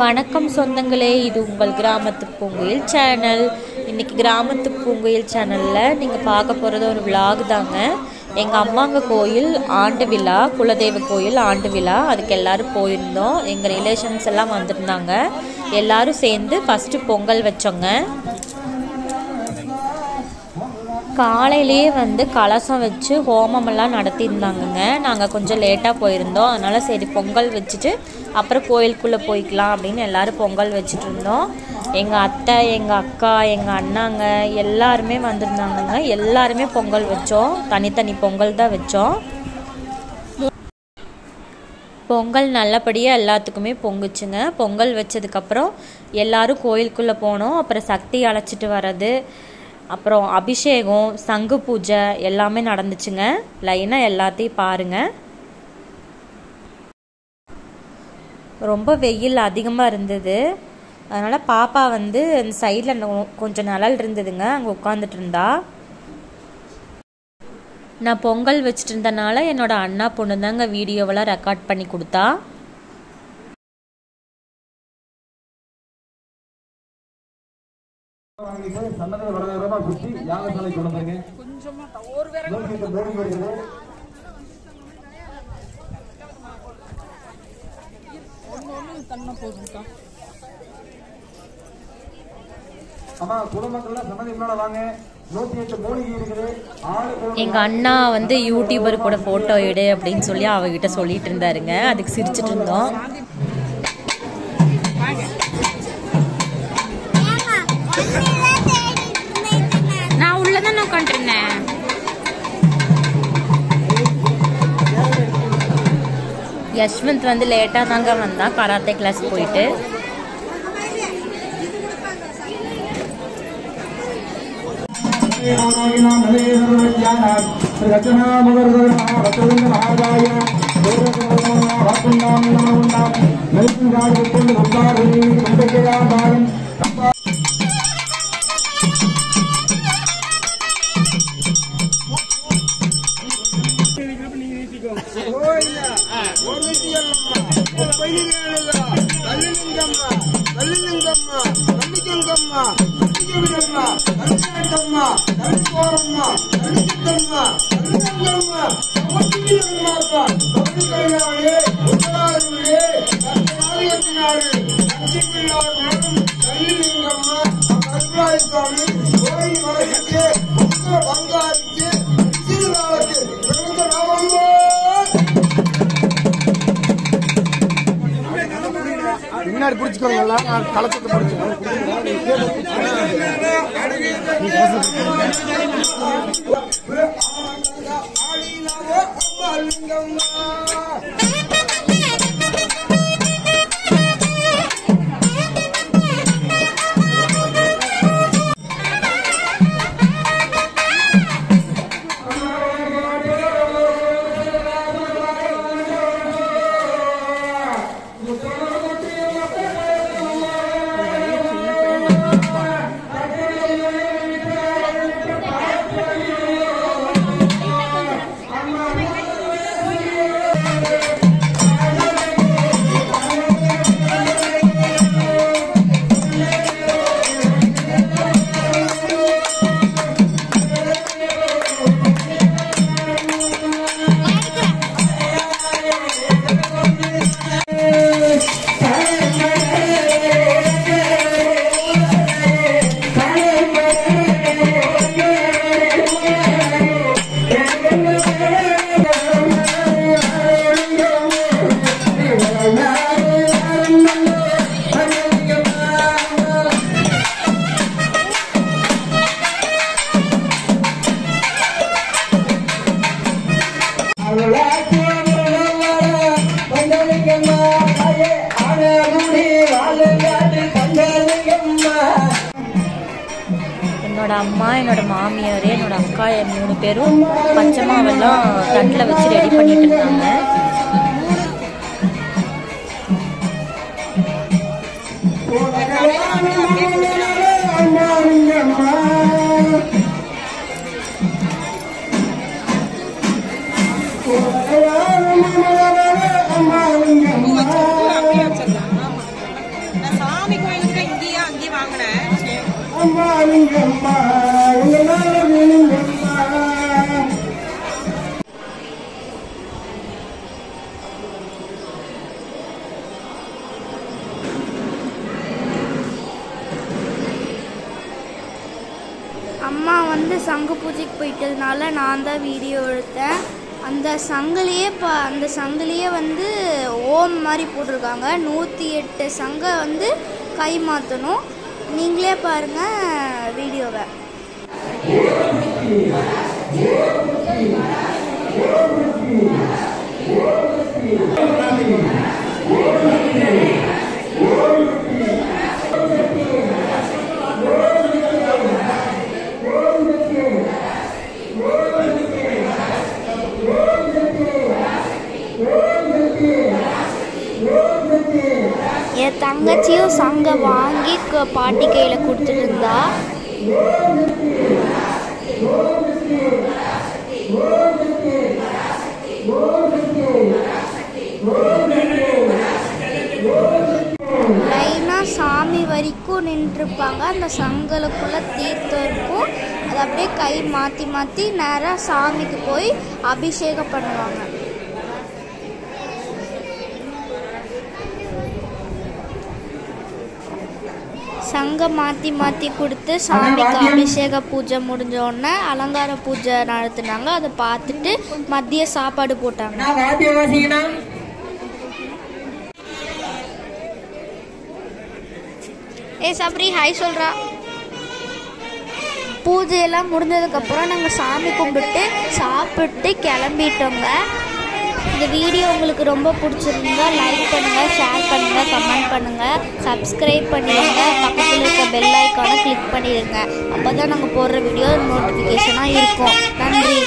வணக்கம் சொந்தங்களே, இது உங்கள் கிராமத்து பூங்குயில் சேனல். இன்றைக்கி கிராமத்து பூங்குயில் சேனலில் நீங்கள் பார்க்க போகிறது ஒரு விலாக் தாங்க. எங்கள் அம்மாங்க கோயில் ஆண்டு விழா, குலதெய்வ கோயில் ஆண்டு விழா, அதுக்கு எல்லோரும் போயிருந்தோம். எங்கள் ரிலேஷன்ஸ் எல்லாம் வந்திருந்தாங்க. எல்லோரும் சேர்ந்து ஃபஸ்ட்டு பொங்கல் வச்சோங்க. காலையிலேயே கலசம் வச்சு ஹோமமெல்லாம் நடத்தியிருந்தாங்கங்க. நாங்கள் கொஞ்சம் லேட்டாக போயிருந்தோம். அதனால் சரி பொங்கல் வச்சுட்டு அப்புறம் கோயிலுக்குள்ளே போய்க்கலாம் அப்படின்னு எல்லோரும் பொங்கல் வச்சுட்டு இருந்தோம். எங்கள் அத்தை, எங்கள் அக்கா, எங்கள் அண்ணாங்க எல்லாருமே வந்திருந்தாங்கங்க. எல்லாருமே பொங்கல் வச்சோம். தனித்தனி பொங்கல் தான் வச்சோம். பொங்கல் நல்லபடியாக எல்லாத்துக்குமே பொங்குச்சுங்க. பொங்கல் வச்சதுக்கப்புறம் எல்லோரும் கோயிலுக்குள்ளே போனோம். அப்புறம் சக்தி அழைச்சிட்டு வர்றது, அப்புறம் அபிஷேகம், சங்கு பூஜை எல்லாமே நடந்துச்சுங்க. லைனாக எல்லாத்தையும் பாருங்கள். ரொம்ப வெயில் அதிகமாக இருந்தது. அதனால் பாப்பா அந்த சைடில் கொஞ்சம் நிழல் இருந்ததுங்க, அங்கே உட்காந்துட்டு இருந்தா. நான் பொங்கல் வச்சுட்டு இருந்தனால என்னோட அண்ணா பொண்ணு தாங்க வீடியோவெல்லாம் ரெக்கார்ட் பண்ணி கொடுத்தா. எங்க அண்ணா யூடியூபர் கூட போட்டோ எடு அப்படின்னு சொல்லி அவகிட்ட சொல்லிட்டு இருந்தாருங்க. அதுக்கு சிரிச்சிட்டு இருந்தோம். நான் உள்ளதான் உட்காந்துருந்தேன். யஷ்வந்த் லேட்டாக தாங்க வந்தான், கராத்தே கிளாஸ் போயிட்டு. பின்னாடி பிடிச்சிக்கோங்களா, களத்துக்கு பிடிச்சிக்கோங்க. என்னோட அம்மா, என்னோட மாமியார், என்னோட அக்கா 3 பேரும் பச்சை மாவெல்லாம் தட்டில் வச்சு ரெடி பண்ணிட்டு இருந்தாங்க. லிங்கம்மா எங்க நாடு லிங்கம்மா. அம்மா வந்து சங்கு பூஜைக்கு போயிட்டதுனால நான் தான் வீடியோ எடுத்தேன். அந்த சங்கிலியே வந்து ஓம் மாதிரி போட்டிருக்காங்க. 108 சங்கை வந்து கை மாற்றணும். நீங்களே பாருங்கள் வீடியோவை. என் தங்கச்சியும் சங்கை வாங்கி பாட்டி கையில் கொடுத்துட்டு இருந்தா. லைனாக சாமி வரைக்கும் நின்றுருப்பாங்க. அந்த சங்கலுக்குள்ளே தீர்த்தம் இருக்கும். அதை அப்படியே கை மாற்றி மாற்றி நேராக சாமிக்கு போய் அபிஷேகம் பண்ணுவாங்க. சங்கை மாற்றி மாற்றி கொடுத்து சாமிக்கு அபிஷேக பூஜை முடிஞ்சோடனே அலங்கார பூஜை நடத்துனாங்க. அதை பார்த்துட்டு மதிய சாப்பாடு போட்டாங்க. சப்ரி ஹாய் சொல்கிறா. பூஜையெல்லாம் முடிஞ்சதுக்கப்புறம் நாங்கள் சாமி கும்பிட்டு சாப்பிட்டு கிளம்பிட்டோங்க. இந்த வீடியோ உங்களுக்கு ரொம்ப பிடிச்சிருந்தா லைக் பண்ணுங்கள், ஷேர் பண்ணுங்கள், கமெண்ட் பண்ணுங்கள், சப்ஸ்கிரைப் பண்ணிடுங்க. பக்கத்தில் இருக்க பெல் ஐக்கானை கிளிக் பண்ணிடுங்க. அப்போ தான் நாங்கள் போடுற வீடியோ நோட்டிஃபிகேஷனாக இருக்கும். நன்றி.